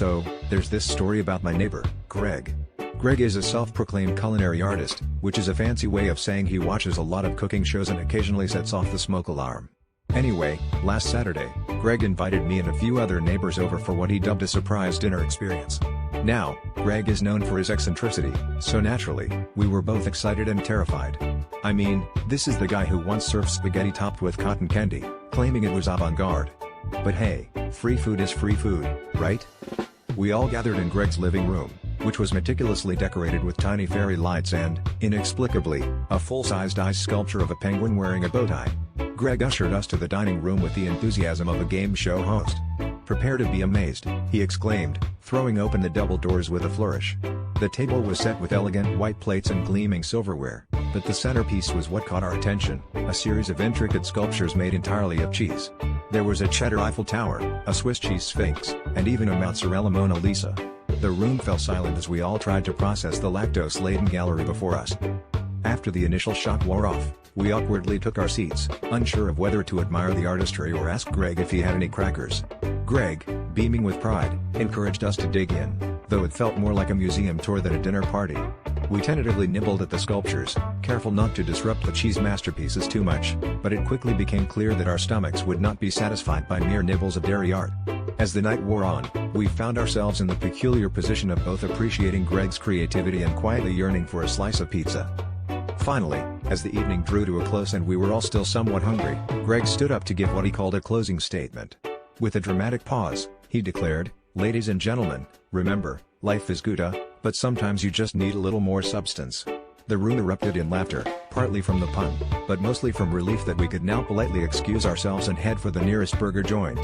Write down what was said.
So, there's this story about my neighbor, Greg. Greg is a self-proclaimed culinary artist, which is a fancy way of saying he watches a lot of cooking shows and occasionally sets off the smoke alarm. Anyway, last Saturday, Greg invited me and a few other neighbors over for what he dubbed a surprise dinner experience. Now, Greg is known for his eccentricity, so naturally, we were both excited and terrified. I mean, this is the guy who once served spaghetti topped with cotton candy, claiming it was avant-garde. But hey, free food is free food, right? We all gathered in Greg's living room, which was meticulously decorated with tiny fairy lights and, inexplicably, a full-sized ice sculpture of a penguin wearing a bow tie. Greg ushered us to the dining room with the enthusiasm of a game show host. "Prepare to be amazed," he exclaimed, throwing open the double doors with a flourish. The table was set with elegant white plates and gleaming silverware, but the centerpiece was what caught our attention, a series of intricate sculptures made entirely of cheese. There was a cheddar Eiffel Tower, a Swiss cheese sphinx, and even a mozzarella Mona Lisa. The room fell silent as we all tried to process the lactose-laden gallery before us. After the initial shock wore off, we awkwardly took our seats, unsure of whether to admire the artistry or ask Greg if he had any crackers. Greg, beaming with pride, encouraged us to dig in, though it felt more like a museum tour than a dinner party. We tentatively nibbled at the sculptures, careful not to disrupt the cheese masterpieces too much, but it quickly became clear that our stomachs would not be satisfied by mere nibbles of dairy art. As the night wore on, we found ourselves in the peculiar position of both appreciating Greg's creativity and quietly yearning for a slice of pizza. Finally, as the evening drew to a close and we were all still somewhat hungry, Greg stood up to give what he called a closing statement. With a dramatic pause, he declared, "Ladies and gentlemen, remember, life is good, but sometimes you just need a little more substance." The room erupted in laughter, partly from the pun, but mostly from relief that we could now politely excuse ourselves and head for the nearest burger joint.